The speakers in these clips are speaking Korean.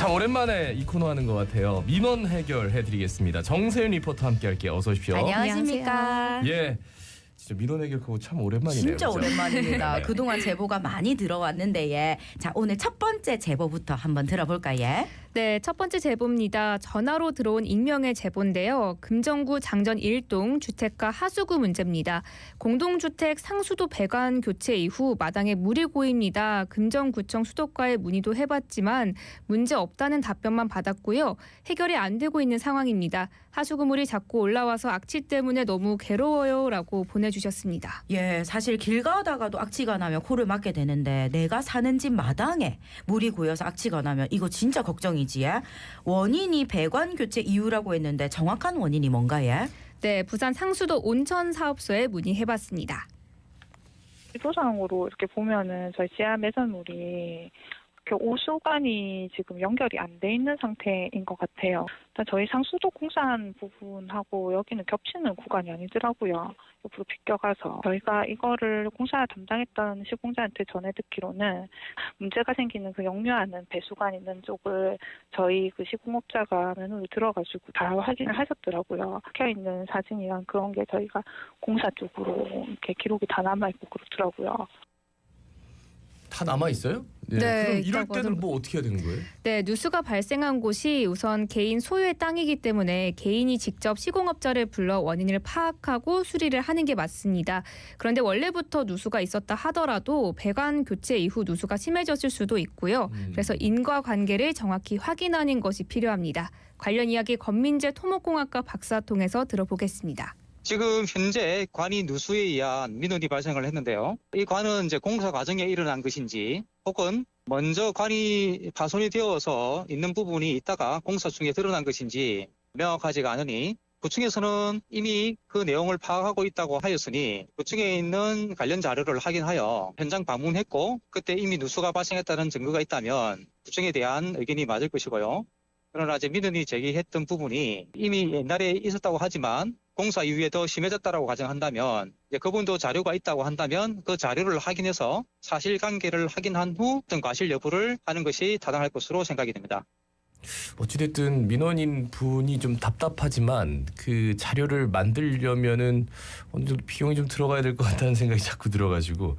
참 오랜만에 이 코너 하는 것 같아요. 민원 해결해드리겠습니다. 정세윤 리포터 함께할게요. 어서 오십시오. 안녕하십니까. 예, 진짜 민원 해결 그거 참 오랜만이네요. 진짜 그죠? 오랜만입니다. 네. 그동안 제보가 많이 들어왔는데 예. 자, 오늘 첫 번째 제보부터 한번 들어볼까요? 예? 네, 첫 번째 제보입니다. 전화로 들어온 익명의 제보인데요. 금정구 장전 1동 주택가 하수구 문제입니다. 공동주택 상수도 배관 교체 이후 마당에 물이 고입니다. 금정구청 수도과에 문의도 해봤지만 문제 없다는 답변만 받았고요. 해결이 안 되고 있는 상황입니다. 하수구물이 자꾸 올라와서 악취 때문에 너무 괴로워요라고 보내주셨습니다. 예, 사실 길 가다가도 악취가 나면 코를 막게 되는데 내가 사는 집 마당에 물이 고여서 악취가 나면 이거 진짜 걱정이지. 예? 원인이 배관 교체 이유라고 했는데 정확한 원인이 뭔가요? 네, 부산 상수도 온천사업소에 문의해봤습니다. 지도상으로 이렇게 보면은 저희 지하 매설물이 이렇게 오수관이 지금 연결이 안 돼 있는 상태인 것 같아요. 일단 저희 상수도 공사한 부분하고 여기는 겹치는 구간이 아니더라고요. 옆으로 비껴가서 저희가 이거를 공사 담당했던 시공자한테 전해 듣기로는 문제가 생기는 그 역류하는 배수관 있는 쪽을 저희 그 시공업자가 면으로 들어가지고 다 확인을 하셨더라고요. 박혀 있는 사진이랑 그런 게 저희가 공사 쪽으로 이렇게 기록이 다 남아 있고 그렇더라고요. 다 남아 있어요? 네. 네, 그럼 이럴 있다고 때는 뭐 어떻게 해야 되는 거예요? 네, 누수가 발생한 곳이 우선 개인 소유의 땅이기 때문에 개인이 직접 시공업자를 불러 원인을 파악하고 수리를 하는 게 맞습니다. 그런데 원래부터 누수가 있었다 하더라도 배관 교체 이후 누수가 심해졌을 수도 있고요. 그래서 인과관계를 정확히 확인하는 것이 필요합니다. 관련 이야기 건민재 토목공학과 박사 통해서 들어보겠습니다. 지금 현재 관이 누수에 의한 민원이 발생을 했는데요. 이 관은 이제 공사 과정에 일어난 것인지 혹은 먼저 관이 파손이 되어서 있는 부분이 있다가 공사 중에 드러난 것인지 명확하지가 않으니 구청에서는 이미 그 내용을 파악하고 있다고 하였으니 구청에 있는 관련 자료를 확인하여 현장 방문했고 그때 이미 누수가 발생했다는 증거가 있다면 구청에 대한 의견이 맞을 것이고요. 그러나 이제 민원이 제기했던 부분이 이미 옛날에 있었다고 하지만 공사 이후에 더 심해졌다라고 가정한다면 이제 그분도 자료가 있다고 한다면 그 자료를 확인해서 사실관계를 확인한 후 어떤 과실 여부를 하는 것이 타당할 것으로 생각이 됩니다. 어찌됐든 민원인 분이 좀 답답하지만 그 자료를 만들려면은 어느 정도 비용이 좀 들어가야 될 것 같다는 생각이 자꾸 들어가지고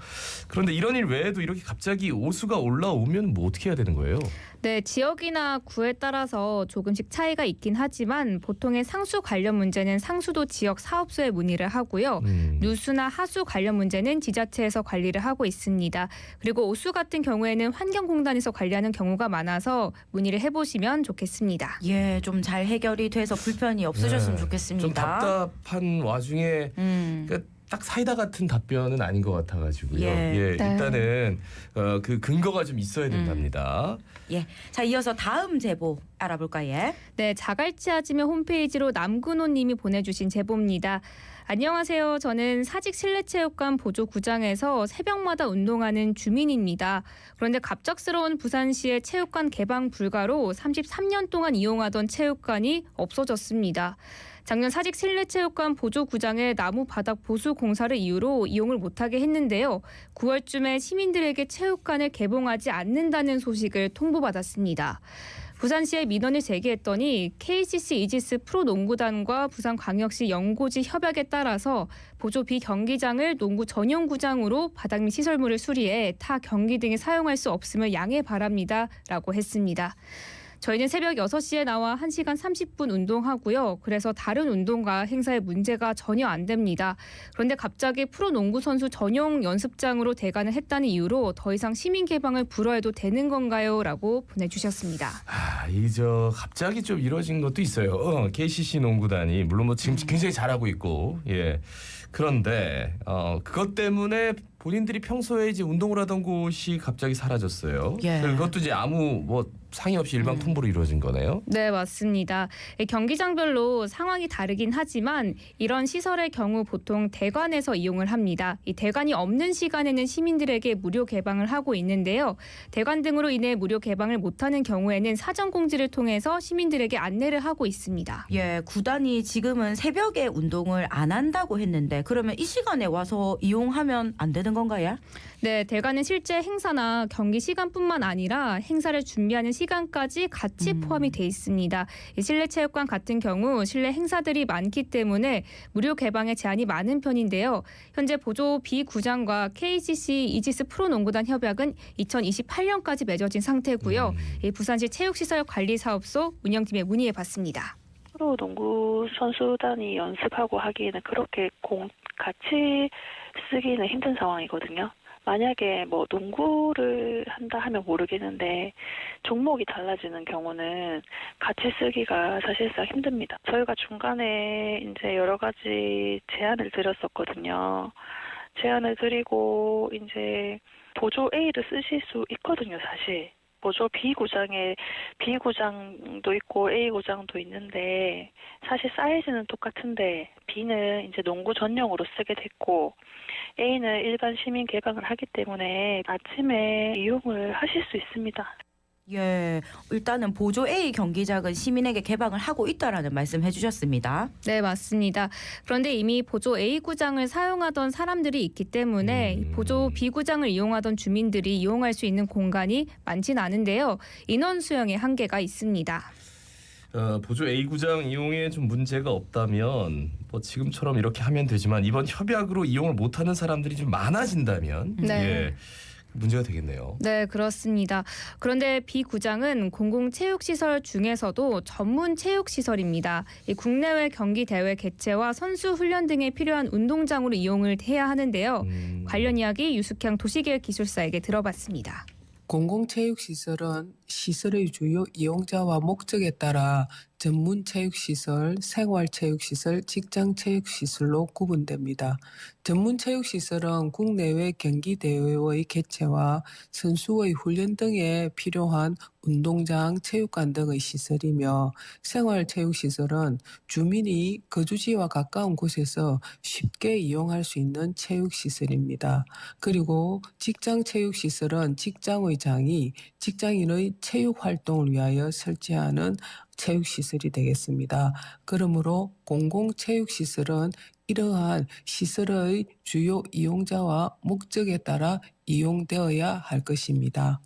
그런데 이런 일 외에도 이렇게 갑자기 오수가 올라오면 뭐 어떻게 해야 되는 거예요? 네, 지역이나 구에 따라서 조금씩 차이가 있긴 하지만 보통의 상수 관련 문제는 상수도 지역 사업소에 문의를 하고요. 누수나 하수 관련 문제는 지자체에서 관리를 하고 있습니다. 그리고 오수 같은 경우에는 환경공단에서 관리하는 경우가 많아서 문의를 해보시면 좋겠습니다. 예, 좀 잘 해결이 돼서 불편이 없으셨으면 네, 좋겠습니다. 좀 답답한 와중에 그러니까 딱 사이다 같은 답변은 아닌 것 같아가지고요. 예. 예, 네. 일단은 그 근거가 좀 있어야 된답니다. 예, 자 이어서 다음 제보 알아볼까요? 네, 자갈치 아지매 홈페이지로 남근호님이 보내주신 제보입니다. 안녕하세요. 저는 사직 실내체육관 보조구장에서 새벽마다 운동하는 주민입니다. 그런데 갑작스러운 부산시의 체육관 개방 불가로 33년 동안 이용하던 체육관이 없어졌습니다. 작년 사직 실내체육관 보조구장의 나무 바닥 보수 공사를 이유로 이용을 못하게 했는데요. 9월쯤에 시민들에게 체육관을 개봉하지 않는다는 소식을 통보받았습니다. 부산시에 민원을 제기했더니 KCC 이지스 프로농구단과 부산광역시 연고지 협약에 따라서 보조 비경기장을 농구 전용구장으로 바닥 및 시설물을 수리해 타 경기 등에 사용할 수 없음을 양해 바랍니다. 라고 했습니다. 저희는 새벽 6시에 나와 1시간 30분 운동하고요. 그래서 다른 운동과 행사에 문제가 전혀 안 됩니다. 그런데 갑자기 프로농구 선수 전용 연습장으로 대관을 했다는 이유로 더 이상 시민 개방을 불허해도 되는 건가요? 라고 보내주셨습니다. 갑자기 좀 이뤄진 것도 있어요. KCC 농구단이 물론 뭐 지금 굉장히 잘하고 있고, 예. 그런데 그것 때문에 본인들이 평소에 이제 운동을 하던 곳이 갑자기 사라졌어요. 예. 그것도 이제 아무 뭐 상의 없이 일방 통보로 이루어진 거네요. 네, 맞습니다. 경기장별로 상황이 다르긴 하지만 이런 시설의 경우 보통 대관에서 이용을 합니다. 이 대관이 없는 시간에는 시민들에게 무료 개방을 하고 있는데요. 대관 등으로 인해 무료 개방을 못하는 경우에는 사전 공지를 통해서 시민들에게 안내를 하고 있습니다. 예, 구단이 지금은 새벽에 운동을 안 한다고 했는데 그러면 이 시간에 와서 이용하면 안 되는 건가요? 네, 대관은 실제 행사나 경기 시간뿐만 아니라 행사를 준비하는 시간까지 같이 포함이 돼 있습니다. 이 실내체육관 같은 경우 실내 행사들이 많기 때문에 무료 개방에 제한이 많은 편인데요. 현재 보조 B구장과 KCC 이지스 프로농구단 협약은 2028년까지 맺어진 상태고요. 이 부산시 체육시설관리사업소 운영팀에 문의해봤습니다. 프로농구 선수단이 연습하고 하기에는 그렇게 공 같이 쓰기는 힘든 상황이거든요. 만약에 뭐 농구를 한다 하면 모르겠는데 종목이 달라지는 경우는 같이 쓰기가 사실상 힘듭니다. 저희가 중간에 이제 여러 가지 제안을 드렸었거든요. 제안을 드리고 이제 보조 A를 쓰실 수 있거든요, 사실. 보조 B구장에 B구장도 있고 A구장도 있는데 사실 사이즈는 똑같은데 B는 이제 농구 전용으로 쓰게 됐고 A는 일반 시민 개방을 하기 때문에 아침에 이용을 하실 수 있습니다. 예, 일단은 보조 A 경기장은 시민에게 개방을 하고 있다라는 말씀 해주셨습니다. 네, 맞습니다. 그런데 이미 보조 A구장을 사용하던 사람들이 있기 때문에 이 보조 B구장을 이용하던 주민들이 이용할 수 있는 공간이 많진 않은데요. 인원 수용에 한계가 있습니다. 보조 A구장 이용에 좀 문제가 없다면 뭐 지금처럼 이렇게 하면 되지만 이번 협약으로 이용을 못하는 사람들이 좀 많아진다면 네. 예, 문제가 되겠네요. 네, 그렇습니다. 그런데 B구장은 공공체육시설 중에서도 전문 체육시설입니다. 이 국내외 경기 대회 개최와 선수 훈련 등에 필요한 운동장으로 이용을 해야 하는데요. 관련 이야기 유숙향 도시계획기술사에게 들어봤습니다. 공공체육시설은 시설의 주요 이용자와 목적에 따라 전문체육시설, 생활체육시설, 직장체육시설로 구분됩니다. 전문체육시설은 국내외 경기대회의 개최와 선수의 훈련 등에 필요한 운동장, 체육관 등의 시설이며 생활체육시설은 주민이 거주지와 가까운 곳에서 쉽게 이용할 수 있는 체육시설입니다. 그리고 직장체육시설은 직장의 장이 직장인의 체육활동을 위하여 설치하는 체육시설이 되겠습니다. 그러므로 공공체육시설은 이러한 시설의 주요 이용자와 목적에 따라 이용되어야 할 것입니다.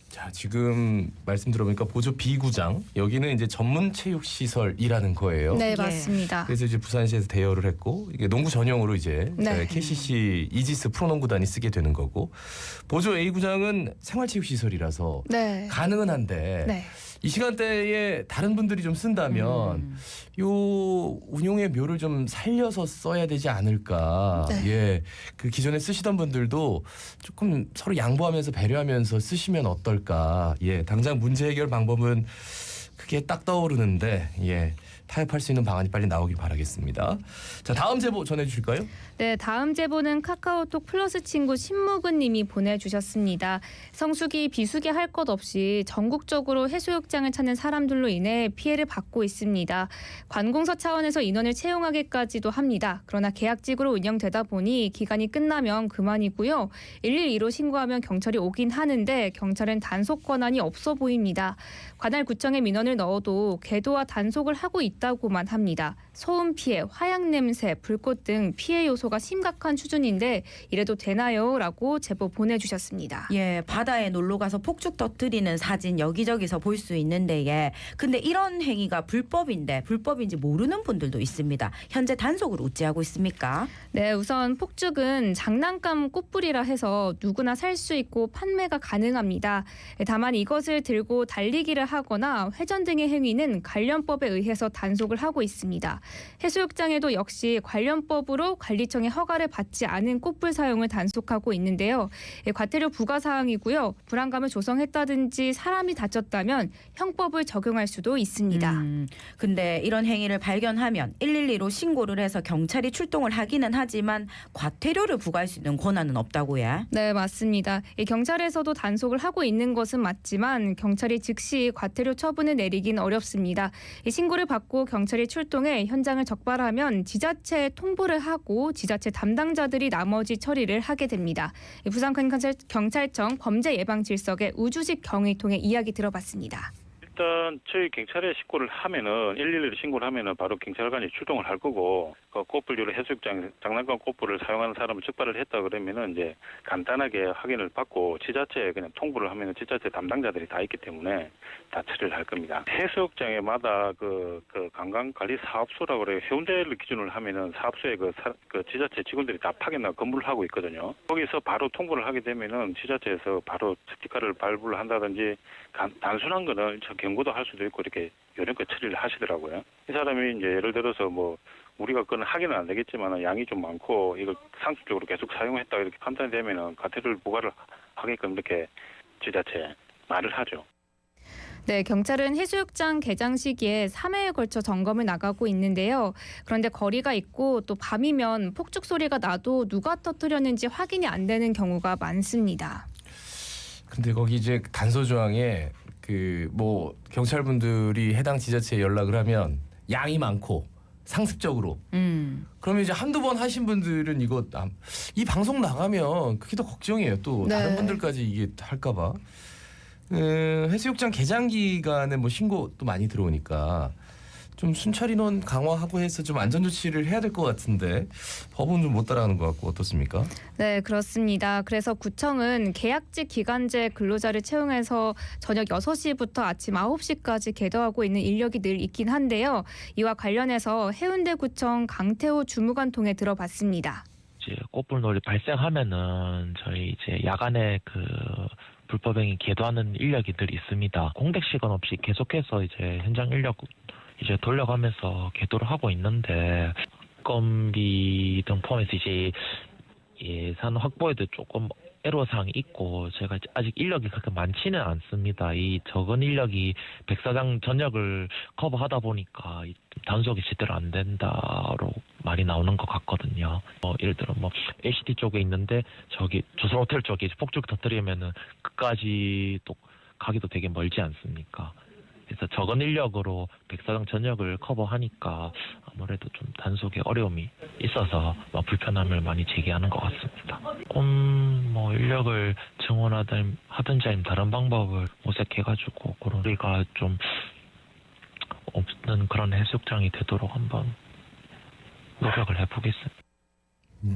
자, 지금 말씀 들어보니까 보조 B구장 여기는 이제 전문 체육 시설이라는 거예요. 네, 예. 맞습니다. 그래서 이제 부산시에서 대여를 했고 이게 농구 전용으로 이제 네. KCC 이지스 프로농구단이 쓰게 되는 거고 보조 A구장은 생활체육시설이라서 네. 가능은 한데 네. 이 시간대에 다른 분들이 좀 쓴다면 요 운용의 묘를 좀 살려서 써야 되지 않을까. 네. 예, 그 기존에 쓰시던 분들도 조금 서로 양보하면서 배려하면서 쓰시면 어떨까. 예, 당장 문제 해결 방법은 그게 딱 떠오르는데 예. 타협할 수 있는 방안이 빨리 나오길 바라겠습니다. 자, 다음 제보 전해주실까요? 네, 다음 제보는 카카오톡 플러스 친구 신무근 님이 보내주셨습니다. 성수기, 비수기 할 것 없이 전국적으로 해수욕장을 찾는 사람들로 인해 피해를 받고 있습니다. 관공서 차원에서 인원을 채용하기까지도 합니다. 그러나 계약직으로 운영되다 보니 기간이 끝나면 그만이고요. 112로 신고하면 경찰이 오긴 하는데 경찰은 단속 권한이 없어 보입니다. 관할 구청에 민원을 넣어도 계도와 단속을 하고 있다고만 합니다. 소음 피해, 화약 냄새, 불꽃 등 피해 요소가 심각한 수준인데 이래도 되나요? 라고 제보 보내주셨습니다. 예, 바다에 놀러 가서 폭죽 터뜨리는 사진 여기저기서 볼 수 있는데 예. 근데 이런 행위가 불법인데 불법인지 모르는 분들도 있습니다. 현재 단속을 어찌하고 있습니까? 네, 우선 폭죽은 장난감 꽃불이라 해서 누구나 살 수 있고 판매가 가능합니다. 다만 이것을 들고 달리기를 하거나 회전 등의 행위는 관련법에 의해서 단속을 하고 있습니다. 해수욕장에도 역시 관련법으로 관리청의 허가를 받지 않은 꽃불 사용을 단속하고 있는데요. 과태료 부과 사항이고요. 불안감을 조성했다든지 사람이 다쳤다면 형법을 적용할 수도 있습니다. 근데 이런 행위를 발견하면 112로 신고를 해서 경찰이 출동을 하기는 하지만 과태료를 부과할 수 있는 권한은 없다고요. 네, 맞습니다. 경찰에서도 단속을 하고 있는 것은 맞지만 경찰이 즉시 과태료 처분을 내리긴 어렵습니다. 신고를 받고 경찰이 출동해 현장을 적발하면 지자체에 통보를 하고 지자체 담당자들이 나머지 처리를 하게 됩니다. 부산경찰청 범죄예방질서의 우주식 경위 통해 이야기 들어봤습니다. 일단 저희 경찰에 신고를 하면은 112로 신고를 하면은 바로 경찰관이 출동을 할 거고 그 꽃불류로 해수욕장 장난감 꽃불을 사용하는 사람을 적발을 했다 그러면은 이제 간단하게 확인을 받고 지자체에 그냥 통보를 하면은 지자체 담당자들이 다 있기 때문에 다 처리를 할 겁니다. 해수욕장에마다 그 관광관리 사업소라고 그래요. 해운대를 기준으로 하면은 사업소에 그 지자체 직원들이 다 파견나 근무를 하고 있거든요. 거기서 바로 통보를 하게 되면은 지자체에서 바로 스티커를 발부를 한다든지 단순한 거는 경고도 할 수도 있고 이렇게 요령껏 처리를 하시더라고요. 이 사람이 이제 예를 들어서 뭐 우리가 그건 하기는 안 되겠지만 양이 좀 많고 이걸 상습적으로 계속 사용했다 이렇게 판단이 되면은 과태료를 부과를 하게끔 이렇게 지자체에 말을 하죠. 네, 경찰은 해수욕장 개장 시기에 3회에 걸쳐 점검을 나가고 있는데요. 그런데 거리가 있고 또 밤이면 폭죽 소리가 나도 누가 터뜨렸는지 확인이 안 되는 경우가 많습니다. 근데 거기 이제 단서 조항에 그 뭐 경찰분들이 해당 지자체에 연락을 하면 양이 많고 상습적으로. 그러면 이제 한두 번 하신 분들은 이거 이 방송 나가면 그게 더 걱정이에요. 또 네. 다른 분들까지 이게 할까봐. 해수욕장 개장 기간에 뭐 신고도 많이 들어오니까 좀 순찰 인원 강화하고 해서 좀 안전 조치를 해야 될 것 같은데 법은 좀 못 따라가는 것 같고 어떻습니까? 네, 그렇습니다. 그래서 구청은 계약직 기간제 근로자를 채용해서 저녁 6시부터 아침 9시까지 계도하고 있는 인력이 늘 있긴 한데요. 이와 관련해서 해운대구청 강태호 주무관통에 들어봤습니다. 이제 꽃불놀이 발생하면은 저희 이제 야간에 그 불법행위 계도하는 인력이 늘 있습니다. 공백 시간 없이 계속해서 이제 현장 인력 이제 돌려가면서 계도를 하고 있는데 건비 등 포함해서 이제 예산 확보에도 조금 애로사항이 있고 제가 아직 인력이 그렇게 많지는 않습니다. 이 적은 인력이 백사장 전역을 커버하다 보니까 단속이 제대로 안 된다로 말이 나오는 것 같거든요. 예를 들어 뭐 LCT 쪽에 있는데 저기 조선 호텔 쪽에 폭죽 터뜨리면은 그까지 또 가기도 되게 멀지 않습니까? 그래서 적은 인력으로 백사장 전역을 커버하니까 아무래도 좀 단속에 어려움이 있어서 불편함을 많이 제기하는 것 같습니다. 뭐 인력을 증원하든지 아니면 다른 방법을 모색해가지고 그런 우리가 좀 없는 그런 해수욕장이 되도록 한번 노력을 해보겠습니다.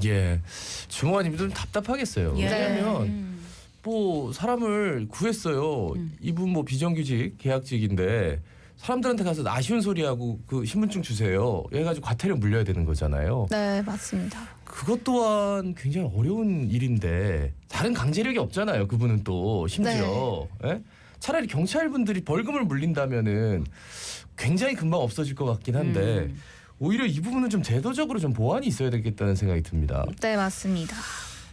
예, 주무관님도 좀 답답하겠어요. 예. 왜냐하면 뭐 사람을 구했어요. 이분 뭐 비정규직 계약직인데 사람들한테 가서 아쉬운 소리하고 그 신분증 주세요 해가지고 과태료 물려야 되는 거잖아요. 네, 맞습니다. 그것 또한 굉장히 어려운 일인데 다른 강제력이 없잖아요. 그분은 또 심지어 예? 차라리 경찰분들이 벌금을 물린다면은 굉장히 금방 없어질 것 같긴 한데 오히려 이 부분은 좀 제도적으로 좀 보완이 있어야 되겠다는 생각이 듭니다. 네, 맞습니다.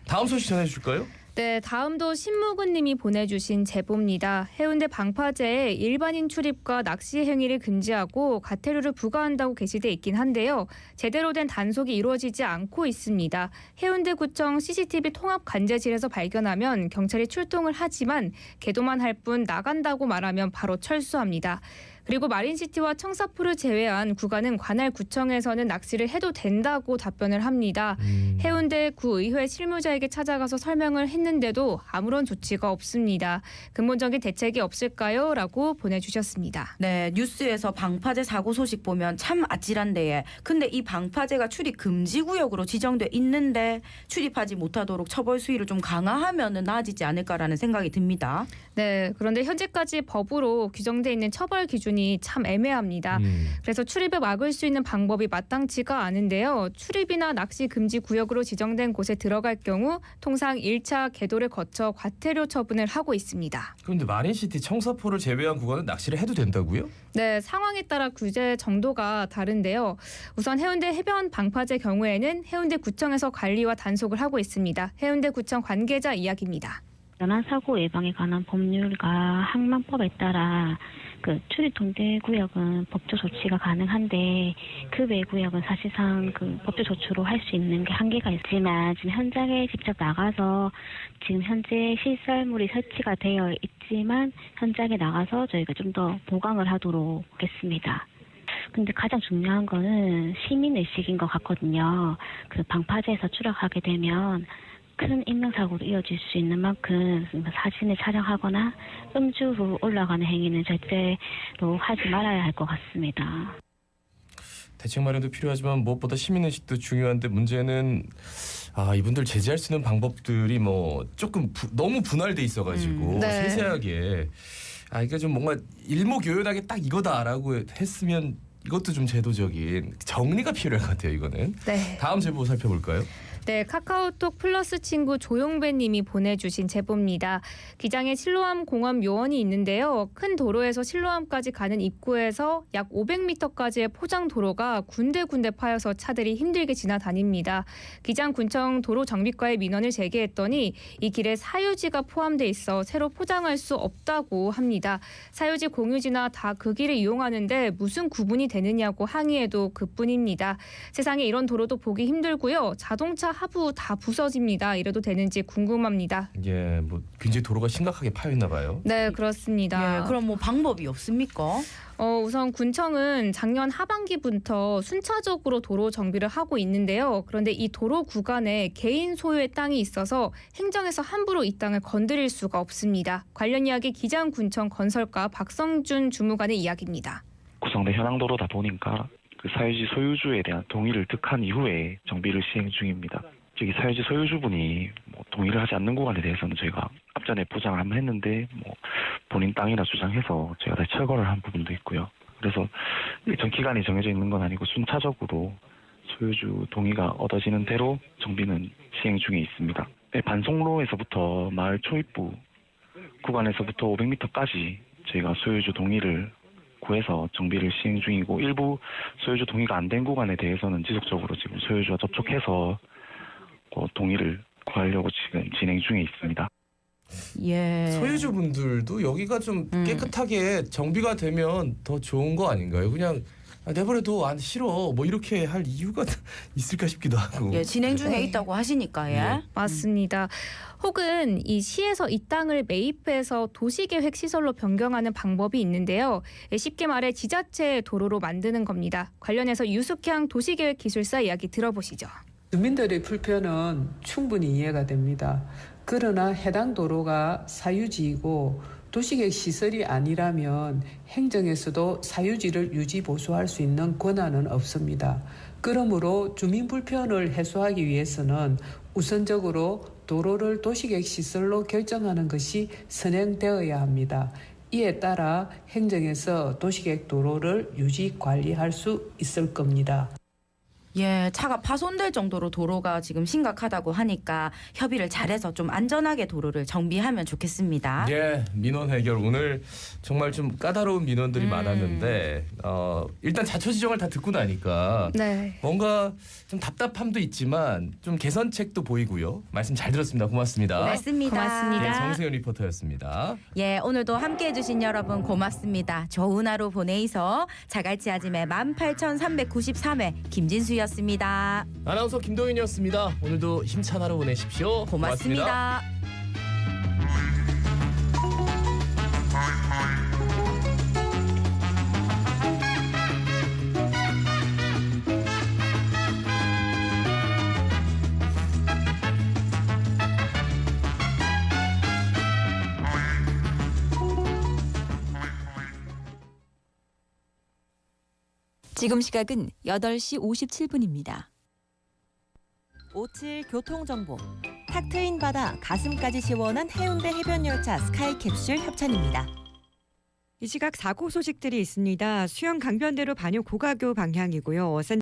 다음 소식 전해주실까요? 네, 다음도 신무근 님이 보내주신 제보입니다. 해운대 방파제에 일반인 출입과 낚시 행위를 금지하고 과태료를 부과한다고 게시돼 있긴 한데요. 제대로 된 단속이 이루어지지 않고 있습니다. 해운대구청 CCTV 통합 관제실에서 발견하면 경찰이 출동을 하지만 계도만 할 뿐 나간다고 말하면 바로 철수합니다. 그리고 마린시티와 청사포를 제외한 구간은 관할 구청에서는 낚시를 해도 된다고 답변을 합니다. 해운대 구의회 실무자에게 찾아가서 설명을 했는데도 아무런 조치가 없습니다. 근본적인 대책이 없을까요? 라고 보내주셨습니다. 네, 뉴스에서 방파제 사고 소식 보면 참 아찔한데 근데 이 방파제가 출입 금지 구역으로 지정돼 있는데 출입하지 못하도록 처벌 수위를 좀 강화하면 나아지지 않을까라는 생각이 듭니다. 네, 그런데 현재까지 법으로 규정돼 있는 처벌 기준이 참 애매합니다. 그래서 출입을 막을 수 있는 방법이 마땅치가 않은데요. 출입이나 낚시 금지 구역으로 지정된 곳에 들어갈 경우 통상 1차 계도를 거쳐 과태료 처분을 하고 있습니다. 그런데 마린시티 청사포를 제외한 구간은 낚시를 해도 된다고요? 네, 상황에 따라 규제 정도가 다른데요. 우선 해운대 해변 방파제 경우에는 해운대구청에서 관리와 단속을 하고 있습니다. 해운대구청 관계자 이야기입니다. 연안 사고 예방에 관한 법률과 항만법에 따라 그 출입 통제 구역은 법조 조치가 가능한데 그 외 구역은 사실상 그 법조 조치로 할 수 있는 게 한계가 있지만 지금 현장에 직접 나가서 지금 현재 시설물이 설치가 되어 있지만 현장에 나가서 저희가 좀 더 보강을 하도록 하겠습니다. 근데 가장 중요한 거는 시민의식인 것 같거든요. 그 방파제에서 출항하게 되면 큰 인명사고로 이어질 수 있는 만큼 사진을 촬영하거나 음주 후 올라가는 행위는 절대로 하지 말아야 할 것 같습니다. 대책 마련도 필요하지만 무엇보다 시민의식도 중요한데 문제는 이분들 제재할 수 있는 방법들이 뭐 조금 너무 분할돼 있어가지고 네. 세세하게 그러니까 좀 뭔가 일목요연하게 딱 이거다라고 했으면 이것도 좀 제도적인 정리가 필요할 것 같아요. 이거는. 네. 다음 제보 살펴볼까요? 네, 카카오톡 플러스 친구 조용배님이 보내주신 제보입니다. 기장에 실로암 공원 묘원이 있는데요. 큰 도로에서 실로암까지 가는 입구에서 약 500m까지의 포장 도로가 군데군데 파여서 차들이 힘들게 지나다닙니다. 기장군청 도로정비과에 민원을 제기했더니 이 길에 사유지가 포함돼 있어 새로 포장할 수 없다고 합니다. 사유지 공유지나 다 그 길을 이용하는데 무슨 구분이 되느냐고 항의해도 그뿐입니다. 세상에 이런 도로도 보기 힘들고요. 자동차 하부 다 부서집니다. 이래도 되는지 궁금합니다. 예, 뭐 굉장히 도로가 심각하게 파였나 봐요. 네, 그렇습니다. 예, 그럼 뭐 방법이 없습니까? 우선 군청은 작년 하반기부터 순차적으로 도로 정비를 하고 있는데요. 그런데 이 도로 구간에 개인 소유의 땅이 있어서 행정에서 함부로 이 땅을 건드릴 수가 없습니다. 관련 이야기 기장군청 건설가 박성준 주무관의 이야기입니다. 구성된 현황도로다 보니까 그 사유지 소유주에 대한 동의를 득한 이후에 정비를 시행 중입니다. 저기 사유지 소유주분이 뭐 동의를 하지 않는 구간에 대해서는 저희가 앞전에 보장을 한번 했는데 뭐 본인 땅이라 주장해서 저희가 다시 철거를 한 부분도 있고요. 그래서 일정 기간이 정해져 있는 건 아니고 순차적으로 소유주 동의가 얻어지는 대로 정비는 시행 중에 있습니다. 반송로에서부터 마을 초입부 구간에서부터 500m까지 저희가 소유주 동의를 구해서 정비를 시행 중이고 일부 소유주 동의가 안 된 구간에 대해서는 지속적으로 지금 소유주와 접촉해서 동의를 구하려고 지금 진행 중에 있습니다. 예. 소유주분들도 여기가 좀 깨끗하게 정비가 되면 더 좋은 거 아닌가요? 그냥 내버려둬 안 싫어 뭐 이렇게 할 이유가 있을까 싶기도 하고. 예, 진행 중에 네. 있다고 하시니까 예. 네. 맞습니다. 혹은 이 시에서 이 땅을 매입해서 도시계획 시설로 변경하는 방법이 있는데요. 쉽게 말해 지자체 도로로 만드는 겁니다. 관련해서 유숙향 도시계획 기술사 이야기 들어보시죠. 주민들의 불편은 충분히 이해가 됩니다. 그러나 해당 도로가 사유지이고 도시계획 시설이 아니라면 행정에서도 사유지를 유지 보수할 수 있는 권한은 없습니다. 그러므로 주민 불편을 해소하기 위해서는 우선적으로 도로를 도시계획 시설로 결정하는 것이 선행되어야 합니다. 이에 따라 행정에서 도시계획 도로를 유지 관리할 수 있을 겁니다. 예, 차가 파손될 정도로 도로가 지금 심각하다고 하니까 협의를 잘해서 좀 안전하게 도로를 정비하면 좋겠습니다. 예, 민원 해결 오늘 정말 좀 까다로운 민원들이 많았는데 일단 자초지정을 다 듣고 나니까 네. 뭔가 좀 답답함도 있지만 좀 개선책도 보이고요. 말씀 잘 들었습니다. 고맙습니다. 고맙습니다. 고맙습니다. 예, 정세현 리포터였습니다. 예, 오늘도 함께해주신 여러분 고맙습니다. 좋은 하루 보내이서 자갈치 아침에 18,393회 김진수였습니다. 아나운서 김도윤이었습니다. 오늘도 힘찬 하루 보내십시오. 고맙습니다. 지금 시각은 8시 57분입니다. 57 교통정보. 탁 트인 바다 가슴까지 시원한 해운대 해변열차 스카이캡슐 협찬입니다. 이 시각 사고 소식들이 있습니다. 수영 강변대로 반요 고가교 방향이고요. 어선